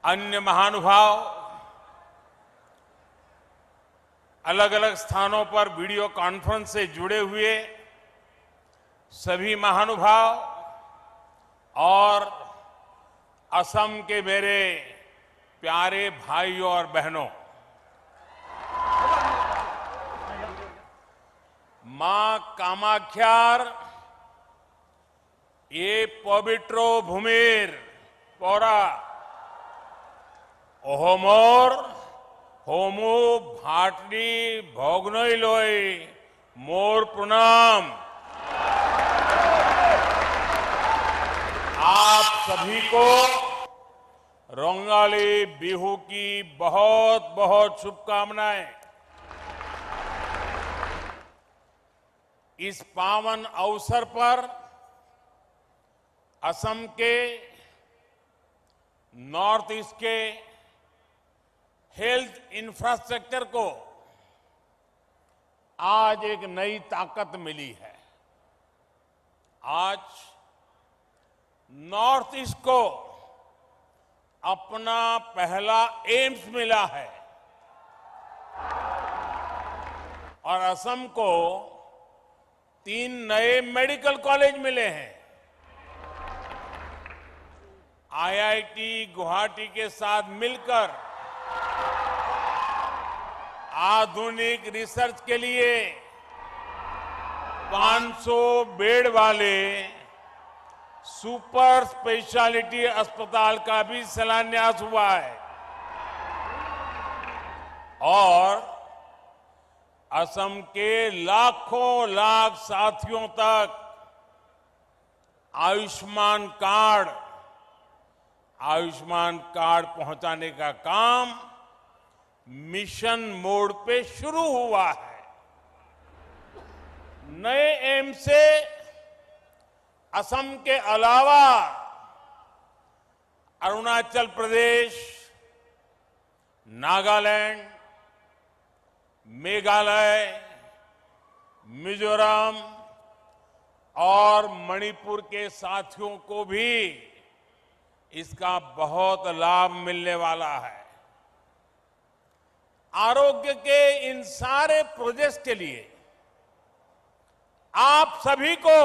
अन्य महानुभाव अलग अलग स्थानों पर वीडियो कॉन्फ्रेंस से जुड़े हुए सभी महानुभाव और असम के मेरे प्यारे भाइयों और बहनों, मां कामाख्यार ये पवित्रो भूमिर पौरा ओहोमोर होमो भाटनी भोगनोई लोई मोर प्रणाम। आप सभी को रोंगाली बिहू की बहुत बहुत शुभकामनाएं। इस पावन अवसर पर असम के नॉर्थ ईस्ट के हेल्थ इंफ्रास्ट्रक्चर को आज एक नई ताकत मिली है। आज नॉर्थ ईस्ट को अपना पहला एम्स मिला है और असम को 3 नए मेडिकल कॉलेज मिले हैं। आईआईटी गुवाहाटी के साथ मिलकर आधुनिक रिसर्च के लिए 500 बेड वाले सुपर स्पेशलिटी अस्पताल का भी शिलान्यास हुआ है और असम के लाखों लाख साथियों तक आयुष्मान कार्ड पहुंचाने का काम मिशन मोड पे शुरू हुआ है। नए एम्स से असम के अलावा अरुणाचल प्रदेश, नागालैंड, मेघालय, मिजोरम और मणिपुर के साथियों को भी इसका बहुत लाभ मिलने वाला है। आरोग्य के इन सारे प्रोजेक्ट्स के लिए आप सभी को,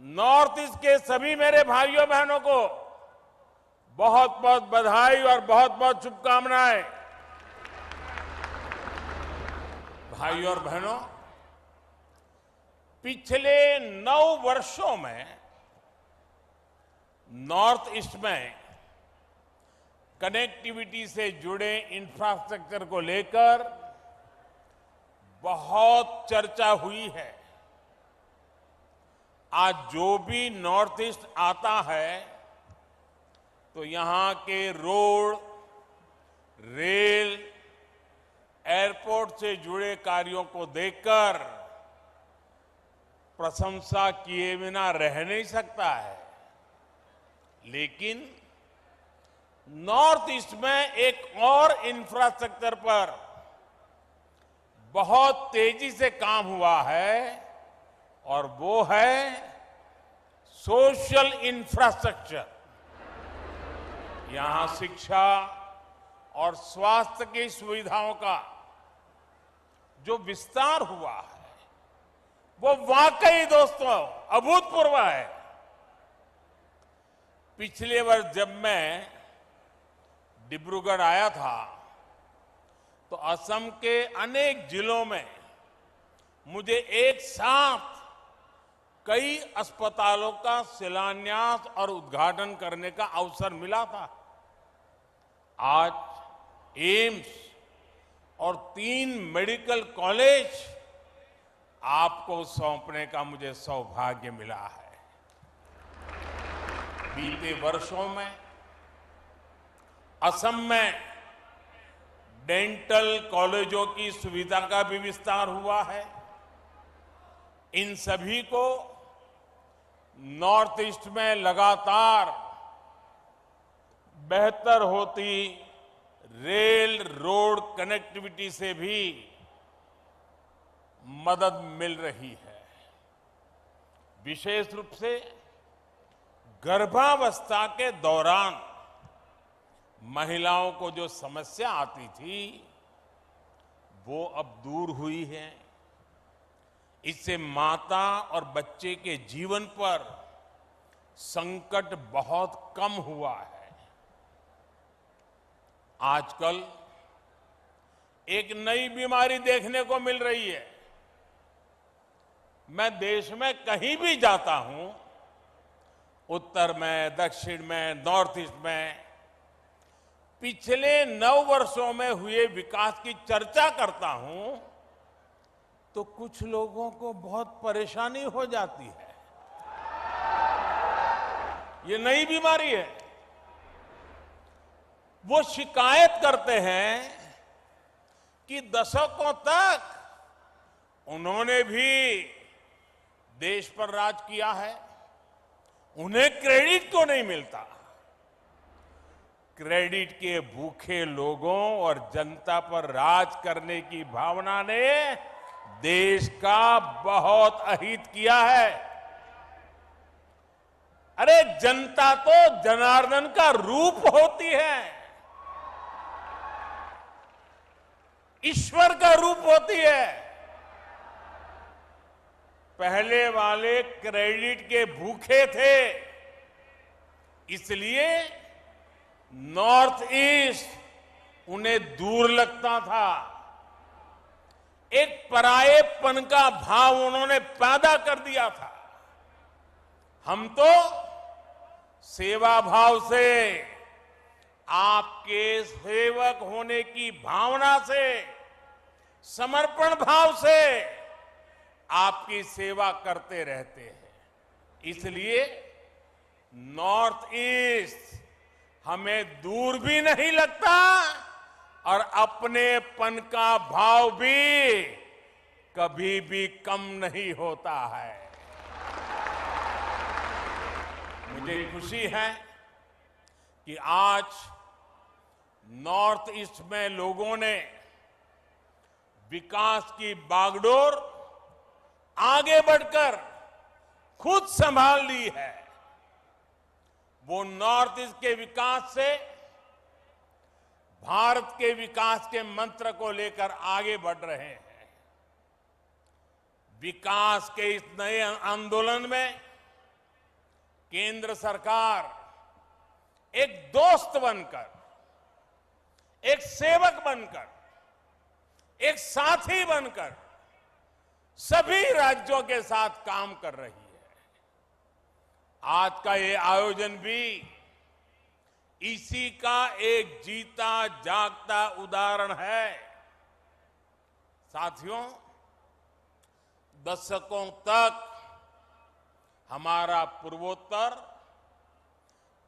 नॉर्थ ईस्ट के सभी मेरे भाइयों बहनों को बहुत बहुत बधाई और बहुत बहुत शुभकामनाएं। भाइयों और बहनों, पिछले 9 वर्षों में नॉर्थ ईस्ट में कनेक्टिविटी से जुड़े इंफ्रास्ट्रक्चर को लेकर बहुत चर्चा हुई है। आज जो भी नॉर्थ ईस्ट आता है तो यहां के रोड, रेल, एयरपोर्ट से जुड़े कार्यों को देखकर प्रशंसा किए बिना रह नहीं सकता है। लेकिन नॉर्थ ईस्ट में एक और इंफ्रास्ट्रक्चर पर बहुत तेजी से काम हुआ है और वो है सोशल इंफ्रास्ट्रक्चर। यहां शिक्षा और स्वास्थ्य की सुविधाओं का जो विस्तार हुआ है वो वाकई दोस्तों अभूतपूर्व है। पिछले वर्ष जब मैं डिब्रूगढ़ आया था तो असम के अनेक जिलों में मुझे एक साथ कई अस्पतालों का शिलान्यास और उद्घाटन करने का अवसर मिला था। आज एम्स और 3 मेडिकल कॉलेज आपको सौंपने का मुझे सौभाग्य मिला है। बीते वर्षों में असम में डेंटल कॉलेजों की सुविधा का भी विस्तार हुआ है। इन सभी को नॉर्थ ईस्ट में लगातार बेहतर होती रेल रोड कनेक्टिविटी से भी मदद मिल रही है। विशेष रूप से गर्भावस्था के दौरान महिलाओं को जो समस्या आती थी वो अब दूर हुई है। इससे माता और बच्चे के जीवन पर संकट बहुत कम हुआ है। आजकल एक नई बीमारी देखने को मिल रही है। मैं देश में कहीं भी जाता हूं, उत्तर में, दक्षिण में, नॉर्थ ईस्ट में, पिछले 9 वर्षों में हुए विकास की चर्चा करता हूं तो कुछ लोगों को बहुत परेशानी हो जाती है। ये नई बीमारी है। वो शिकायत करते हैं कि दशकों तक उन्होंने भी देश पर राज किया है, उन्हें क्रेडिट क्यों नहीं मिलता। क्रेडिट के भूखे लोगों और जनता पर राज करने की भावना ने देश का बहुत अहित किया है। अरे जनता तो जनार्दन का रूप होती है, ईश्वर का रूप होती है। पहले वाले क्रेडिट के भूखे थे, इसलिए नॉर्थ ईस्ट उन्हें दूर लगता था। एक परायेपन का भाव उन्होंने पैदा कर दिया था। हम तो सेवा भाव से, आपके सेवक होने की भावना से, समर्पण भाव से आपकी सेवा करते रहते हैं। इसलिए नॉर्थ ईस्ट हमें दूर भी नहीं लगता और अपनेपन का भाव भी कभी भी कम नहीं होता है। मुझे खुशी है कि आज नॉर्थ ईस्ट में लोगों ने विकास की बागडोर आगे बढ़कर खुद संभाल ली है। वो नॉर्थ ईस्ट के विकास से भारत के विकास के मंत्र को लेकर आगे बढ़ रहे हैं। विकास के इस नए आंदोलन में केंद्र सरकार एक दोस्त बनकर, एक सेवक बनकर, एक साथी बनकर सभी राज्यों के साथ काम कर रही है। आज का ये आयोजन भी इसी का एक जीता जागता उदाहरण है। साथियों, दशकों तक हमारा पूर्वोत्तर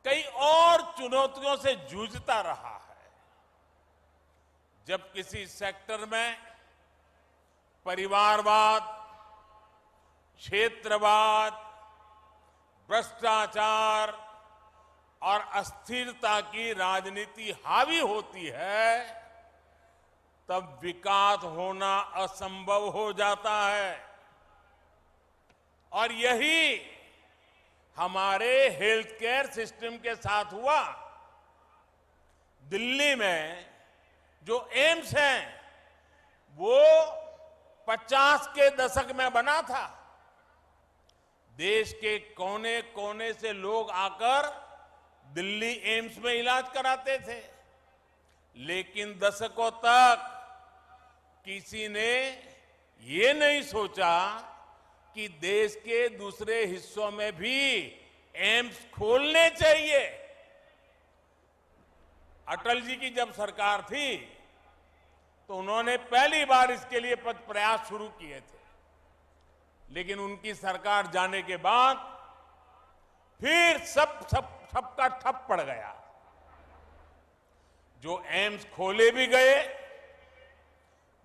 कई और चुनौतियों से जूझता रहा है। जब किसी सेक्टर में परिवारवाद, क्षेत्रवाद, भ्रष्टाचार और अस्थिरता की राजनीति हावी होती है, तब विकास होना असंभव हो जाता है। और यही हमारे हेल्थ केयर सिस्टम के साथ हुआ। दिल्ली में जो एम्स है वो 50 के दशक में बना था। देश के कोने कोने से लोग आकर दिल्ली एम्स में इलाज कराते थे, लेकिन दशकों तक किसी ने ये नहीं सोचा कि देश के दूसरे हिस्सों में भी एम्स खोलने चाहिए। अटल जी की जब सरकार थी तो उन्होंने पहली बार इसके लिए प्रयास शुरू किए थे, लेकिन उनकी सरकार जाने के बाद फिर सबका ठप पड़ गया। जो एम्स खोले भी गए,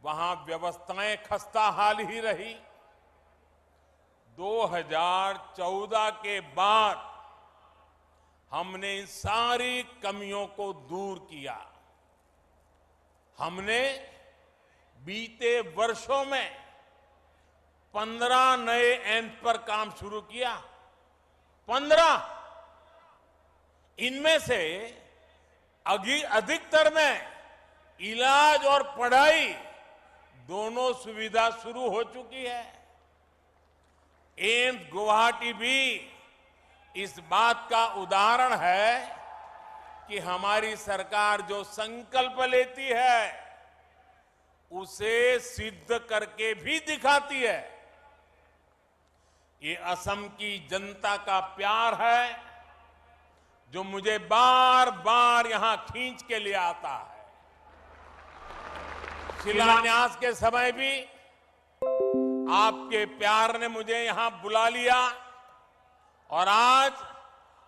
वहां व्यवस्थाएं खस्ताहाल ही रही। 2014 के बाद हमने इन सारी कमियों को दूर किया। हमने बीते वर्षों में 15 नए एम्स पर काम शुरू किया। 15। इनमें से अधिकतर में इलाज और पढ़ाई दोनों सुविधा शुरू हो चुकी है। एम्स गुवाहाटी भी इस बात का उदाहरण है कि हमारी सरकार जो संकल्प लेती है उसे सिद्ध करके भी दिखाती है। ये असम की जनता का प्यार है जो मुझे बार बार यहां खींच के ले आता है। शिलान्यास के समय भी आपके प्यार ने मुझे यहां बुला लिया और आज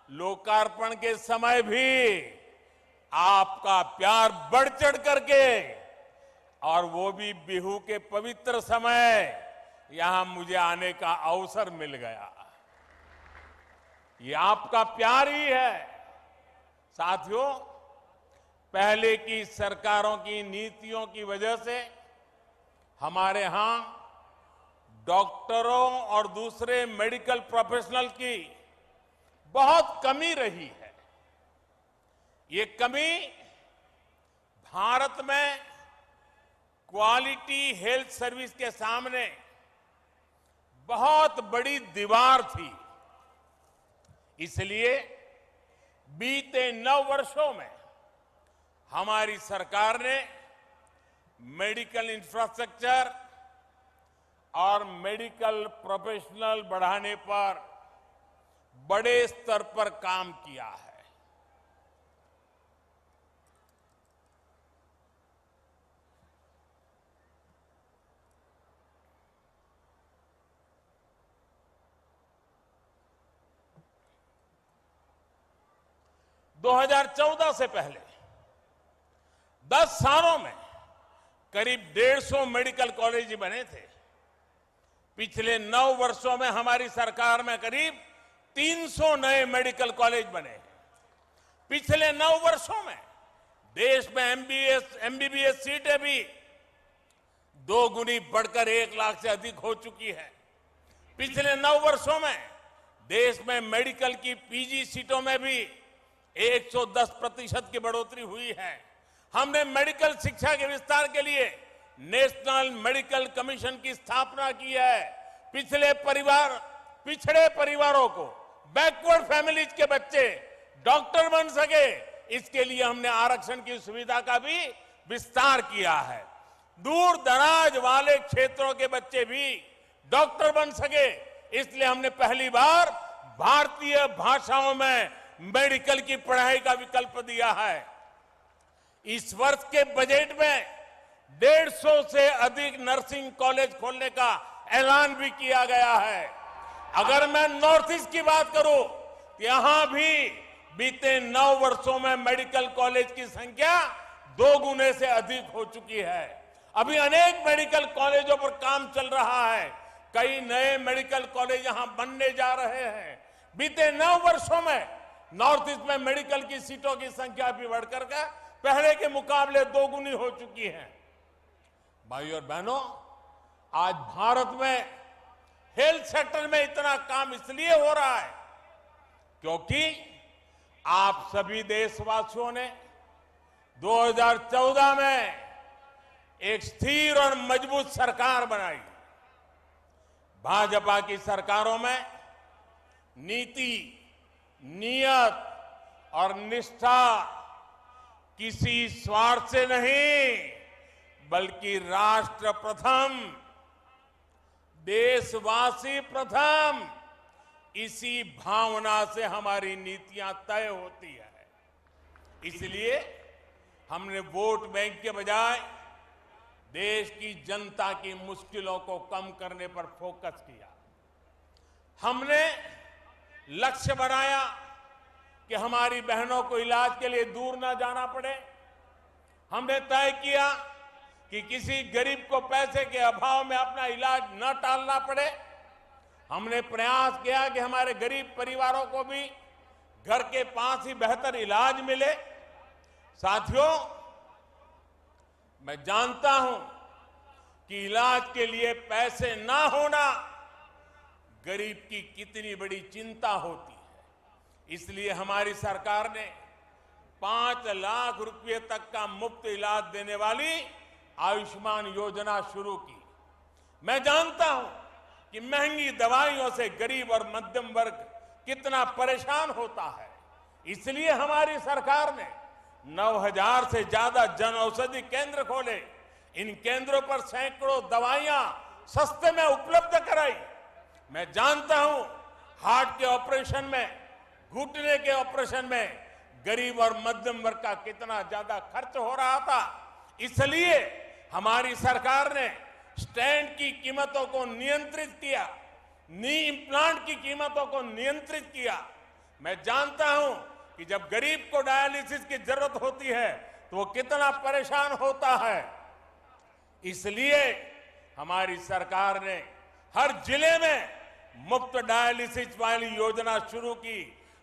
लोकार्पण के समय भी आपका प्यार बढ़ चढ़ करके, और वो भी बिहू के पवित्र समय, यहां मुझे आने का अवसर मिल गया। ये आपका प्यार ही है। साथियों, पहले की सरकारों की नीतियों की वजह से हमारे यहां डॉक्टरों और दूसरे मेडिकल प्रोफेशनल की बहुत कमी रही है। ये कमी भारत में क्वालिटी हेल्थ सर्विस के सामने बहुत बड़ी दीवार थी। इसलिए बीते 9 वर्षों में हमारी सरकार ने मेडिकल इंफ्रास्ट्रक्चर और मेडिकल प्रोफेशनल बढ़ाने पर बड़े स्तर पर काम किया है। दो 2014 से पहले 10 सालों में करीब 150 मेडिकल कॉलेज बने थे। पिछले 9 वर्षों में हमारी सरकार में करीब 300 नए मेडिकल कॉलेज बने। पिछले 9 वर्षों में देश में एमबीबीएस सीटें भी 2 गुनी बढ़कर 1 लाख से अधिक हो चुकी है। पिछले 9 वर्षों में देश में मेडिकल की पीजी सीटों में भी 110% की बढ़ोतरी हुई है। हमने मेडिकल शिक्षा के विस्तार के लिए नेशनल मेडिकल कमीशन की स्थापना की है। पिछड़े परिवारों को, बैकवर्ड फैमिलीज के बच्चे डॉक्टर बन सके, इसके लिए हमने आरक्षण की सुविधा का भी विस्तार किया है। दूर दराज वाले क्षेत्रों के बच्चे भी डॉक्टर बन सके, इसलिए हमने पहली बार भारतीय भाषाओं में मेडिकल की पढ़ाई का विकल्प दिया है। इस वर्ष के बजट में 150 से अधिक नर्सिंग कॉलेज खोलने का ऐलान भी किया गया है। अगर मैं नॉर्थ ईस्ट की बात करूं तो यहां भी बीते 9 वर्षों में मेडिकल कॉलेज की संख्या 2 गुने से अधिक हो चुकी है। अभी अनेक मेडिकल कॉलेजों पर काम चल रहा है। कई नए मेडिकल कॉलेज यहां बनने जा रहे हैं। बीते 9 वर्षों में नॉर्थ ईस्ट में मेडिकल की सीटों की संख्या भी बढ़कर के पहले के मुकाबले 2 गुनी हो चुकी है। भाइयों और बहनों, आज भारत में हेल्थ सेक्टर में इतना काम इसलिए हो रहा है क्योंकि आप सभी देशवासियों ने 2014 में एक स्थिर और मजबूत सरकार बनाई। भाजपा की सरकारों में नीति, नियत और निष्ठा किसी स्वार्थ से नहीं बल्कि राष्ट्र प्रथम, देशवासी प्रथम, इसी भावना से हमारी नीतियां तय होती है। इसलिए हमने वोट बैंक के बजाय देश की जनता की मुश्किलों को कम करने पर फोकस किया। हमने लक्ष्य बनाया कि हमारी बहनों को इलाज के लिए दूर ना जाना पड़े। हमने तय किया कि किसी गरीब को पैसे के अभाव में अपना इलाज न टालना पड़े। हमने प्रयास किया कि हमारे गरीब परिवारों को भी घर के पास ही बेहतर इलाज मिले। साथियों, मैं जानता हूं कि इलाज के लिए पैसे ना होना गरीब की कितनी बड़ी चिंता होती है। इसलिए हमारी सरकार ने 5 लाख रुपए तक का मुफ्त इलाज देने वाली आयुष्मान योजना शुरू की। मैं जानता हूं कि महंगी दवाइयों से गरीब और मध्यम वर्ग कितना परेशान होता है, इसलिए हमारी सरकार ने 9,000 से ज्यादा जन औषधि केंद्र खोले। इन केंद्रों पर सैकड़ों दवाइयां सस्ते में उपलब्ध कराई। मैं जानता हूं हार्ट के ऑपरेशन में, घुटने के ऑपरेशन में गरीब और मध्यम वर्ग का कितना ज्यादा खर्च हो रहा था, इसलिए हमारी सरकार ने स्टेंट की कीमतों को नियंत्रित किया, नी इम्प्लांट की कीमतों को नियंत्रित किया। मैं जानता हूं कि जब गरीब को डायलिसिस की जरूरत होती है तो वो कितना परेशान होता है, इसलिए हमारी सरकार ने हर जिले में मुफ्त डायलिसिस वाली योजना शुरू की,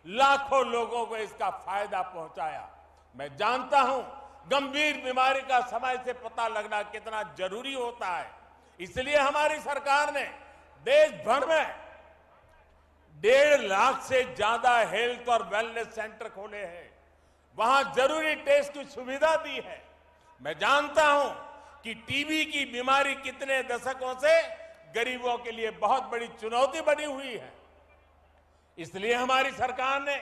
लाखों लोगों को इसका फायदा पहुंचाया। मैं जानता हूं गंभीर बीमारी का समय से पता लगना कितना जरूरी होता है, इसलिए हमारी सरकार ने देश भर में 1.5 लाख से ज्यादा हेल्थ और वेलनेस सेंटर खोले हैं, वहां जरूरी टेस्ट की सुविधा दी है। मैं जानता हूं कि टीबी की बीमारी कितने दशकों से गरीबों के लिए बहुत बड़ी चुनौती बनी हुई है, इसलिए हमारी सरकार ने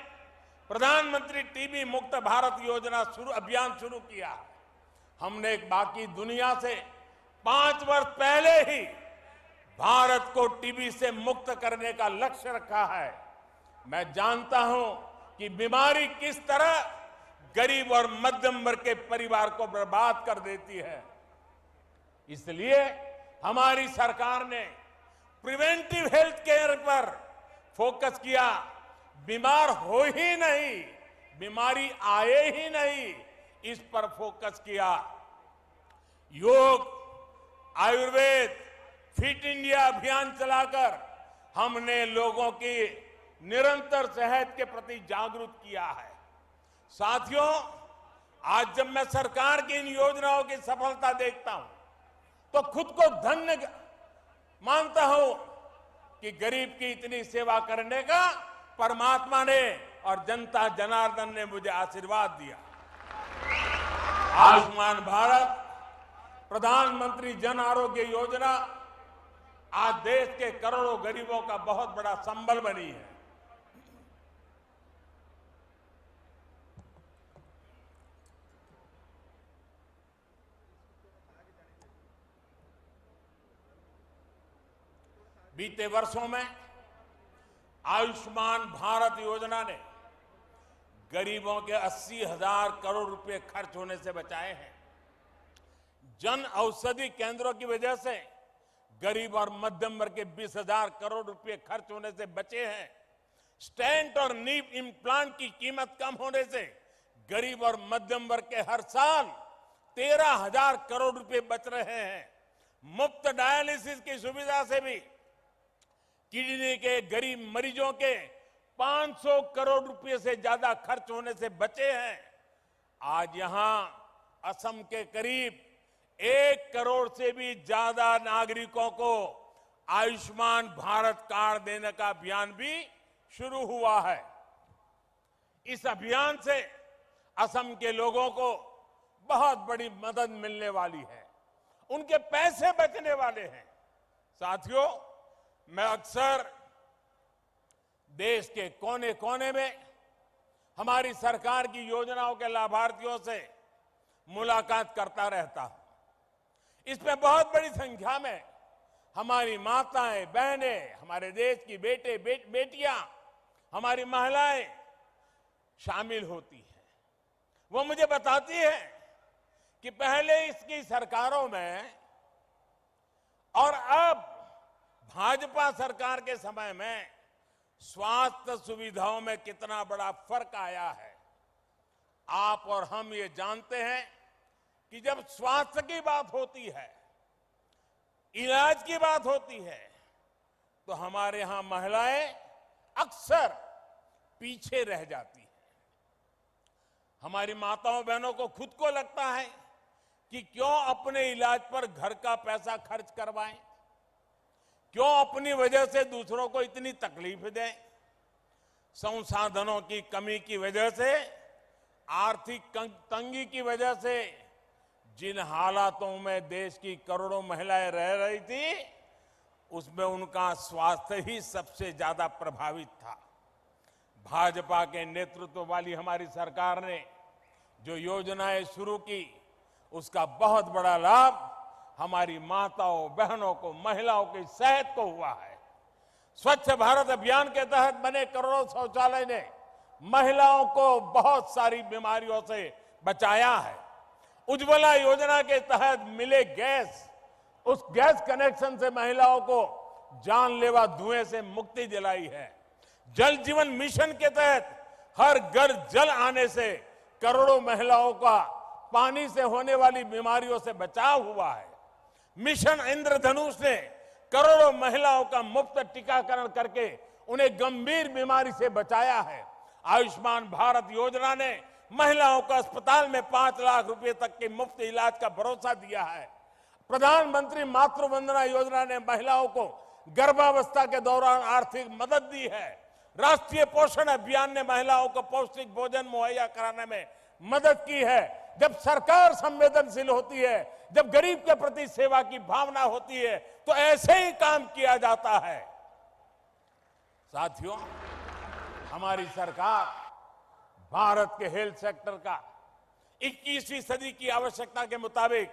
प्रधानमंत्री टीबी मुक्त भारत योजना अभियान शुरू किया। हमने बाकी दुनिया से 5 वर्ष पहले ही भारत को टीबी से मुक्त करने का लक्ष्य रखा है। मैं जानता हूं कि बीमारी किस तरह गरीब और मध्यम वर्ग के परिवार को बर्बाद कर देती है, इसलिए हमारी सरकार ने प्रिवेंटिव हेल्थ केयर पर फोकस किया। बीमार हो ही नहीं, बीमारी आए ही नहीं, इस पर फोकस किया। योग, आयुर्वेद, फिट इंडिया अभियान चलाकर हमने लोगों की निरंतर सेहत के प्रति जागरूक किया है। साथियों, आज जब मैं सरकार की इन योजनाओं की सफलता देखता हूं तो खुद को धन्य मानता हूं कि गरीब की इतनी सेवा करने का परमात्मा ने और जनता जनार्दन ने मुझे आशीर्वाद दिया। आयुष्मान भारत, प्रधानमंत्री जन आरोग्य योजना आज देश के करोड़ों गरीबों का बहुत बड़ा संबल बनी है। बीते वर्षों में आयुष्मान भारत योजना ने गरीबों के 80,000 करोड़ रुपए खर्च होने से बचाए हैं। जन औषधि केंद्रों की वजह से गरीब और मध्यम वर्ग के 20,000 करोड़ रुपए खर्च होने से बचे हैं। स्टेंट और नी इम्प्लांट की कीमत कम होने से गरीब और मध्यम वर्ग के हर साल 13,000 करोड़ रुपए बच रहे हैं। मुफ्त डायलिसिस की सुविधा से भी किडनी के गरीब मरीजों के 500 करोड़ रुपए से ज्यादा खर्च होने से बचे हैं। आज यहां असम के करीब 1 करोड़ से भी ज्यादा नागरिकों को आयुष्मान भारत कार्ड देने का अभियान भी शुरू हुआ है। इस अभियान से असम के लोगों को बहुत बड़ी मदद मिलने वाली है, उनके पैसे बचने वाले हैं। साथियों, मैं अक्सर देश के कोने कोने में हमारी सरकार की योजनाओं के लाभार्थियों से मुलाकात करता रहता हूं। इसमें बहुत बड़ी संख्या में हमारी माताएं, बहनें, हमारे देश की बेटियां, हमारी महिलाएं शामिल होती हैं। वो मुझे बताती है कि पहले इसकी सरकारों में और अब भाजपा सरकार के समय में स्वास्थ्य सुविधाओं में कितना बड़ा फर्क आया है। आप और हम ये जानते हैं कि जब स्वास्थ्य की बात होती है, इलाज की बात होती है, तो हमारे यहां महिलाएं अक्सर पीछे रह जाती हैं। हमारी माताओं बहनों को खुद को लगता है कि क्यों अपने इलाज पर घर का पैसा खर्च करवाएं, क्यों अपनी वजह से दूसरों को इतनी तकलीफ दें। संसाधनों की कमी की वजह से आर्थिक तंगी की वजह से जिन हालातों में देश की करोड़ों महिलाएं रह रही थी, उसमें उनका स्वास्थ्य ही सबसे ज्यादा प्रभावित था। भाजपा के नेतृत्व वाली हमारी सरकार ने जो योजनाएं शुरू की, उसका बहुत बड़ा लाभ हमारी माताओं, बहनों को, महिलाओं की सेहत को हुआ है। स्वच्छ भारत अभियान के तहत बने करोड़ों शौचालय ने महिलाओं को बहुत सारी बीमारियों से बचाया है। उज्ज्वला योजना के तहत मिले गैस, उस गैस कनेक्शन से महिलाओं को जानलेवा धुएं से मुक्ति दिलाई है। जल जीवन मिशन के तहत हर घर जल आने से करोड़ों महिलाओं का पानी से होने वाली बीमारियों से बचाव हुआ है। मिशन इंद्रधनुष ने करोड़ों महिलाओं का मुफ्त टीकाकरण करके उन्हें गंभीर बीमारी से बचाया है। आयुष्मान भारत योजना ने महिलाओं को अस्पताल में 5 लाख रुपए तक के मुफ्त इलाज का भरोसा दिया है। प्रधानमंत्री मातृ वंदना योजना ने महिलाओं को गर्भावस्था के दौरान आर्थिक मदद दी है। राष्ट्रीय पोषण अभियान ने महिलाओं को पौष्टिक भोजन मुहैया कराने में मदद की है। जब सरकार संवेदनशील होती है, जब गरीब के प्रति सेवा की भावना होती है, तो ऐसे ही काम किया जाता है। साथियों, हमारी सरकार भारत के हेल्थ सेक्टर का 21वीं सदी की आवश्यकता के मुताबिक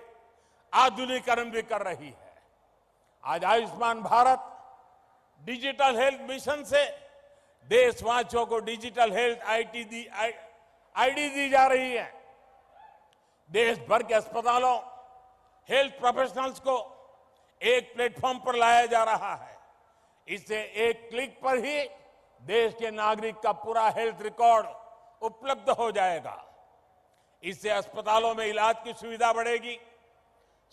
आधुनिकीकरण भी कर रही है। आज Ayushman Bharat digital health mission से देशवासियों को डिजिटल हेल्थ आईडी दी जा रही है। देश भर के अस्पतालों, हेल्थ प्रोफेशनल्स को एक प्लेटफॉर्म पर लाया जा रहा है। इससे एक क्लिक पर ही देश के नागरिक का पूरा हेल्थ रिकॉर्ड उपलब्ध हो जाएगा। इससे अस्पतालों में इलाज की सुविधा बढ़ेगी,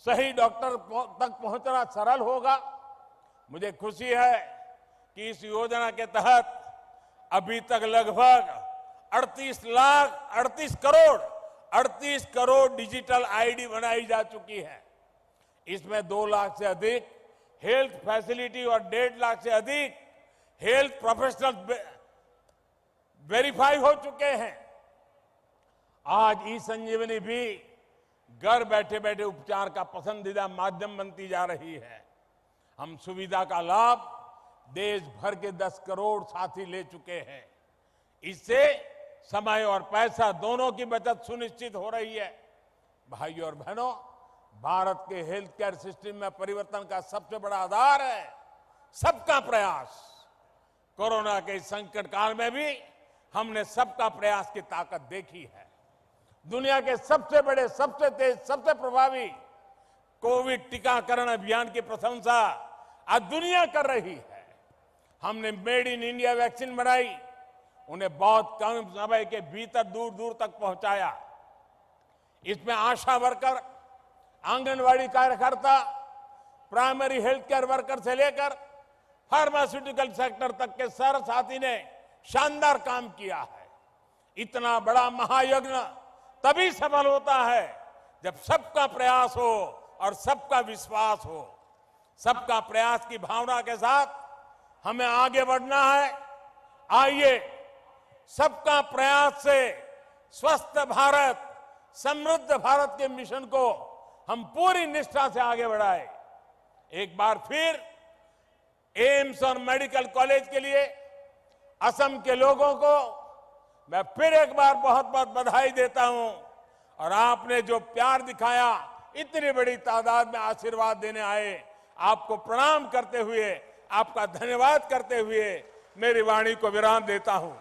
सही डॉक्टर तक पहुंचना सरल होगा। मुझे खुशी है कि इस योजना के तहत अभी तक लगभग 38 करोड़ डिजिटल आईडी बनाई जा चुकी है। इसमें 2 लाख से अधिक हेल्थ फैसिलिटी और 1.5 लाख से अधिक हेल्थ प्रोफेशनल वेरीफाई हो चुके हैं। आज ई संजीवनी भी घर बैठे बैठे उपचार का पसंदीदा माध्यम बनती जा रही है। हम सुविधा का लाभ देश भर के 10 करोड़ साथी ले चुके हैं। इससे समय और पैसा दोनों की बचत सुनिश्चित हो रही है। भाइयों और बहनों, भारत के हेल्थ केयर सिस्टम में परिवर्तन का सबसे बड़ा आधार है सबका प्रयास। कोरोना के संकट काल में भी हमने सबका प्रयास की ताकत देखी है। दुनिया के सबसे बड़े, सबसे तेज, सबसे प्रभावी कोविड टीकाकरण अभियान की प्रशंसा आज दुनिया कर रही है। हमने मेड इन इंडिया वैक्सीन बनाई, उन्हें बहुत कम समय के भीतर दूर दूर तक पहुंचाया। इसमें आशा वर्कर, आंगनवाड़ी कार्यकर्ता, प्राइमरी हेल्थ केयर वर्कर से लेकर फार्मास्यूटिकल सेक्टर तक के सारे साथी ने शानदार काम किया है। इतना बड़ा महायज्ञ तभी सफल होता है जब सबका प्रयास हो और सबका विश्वास हो। सबका प्रयास की भावना के साथ हमें आगे बढ़ना है। आइए सबका प्रयास से स्वस्थ भारत, समृद्ध भारत के मिशन को हम पूरी निष्ठा से आगे बढ़ाएं। एक बार फिर एम्स और मेडिकल कॉलेज के लिए असम के लोगों को मैं फिर एक बार बहुत बहुत बधाई देता हूं। और आपने जो प्यार दिखाया, इतनी बड़ी तादाद में आशीर्वाद देने आए, आपको प्रणाम करते हुए, आपका धन्यवाद करते हुए मेरी वाणी को विराम देता हूं।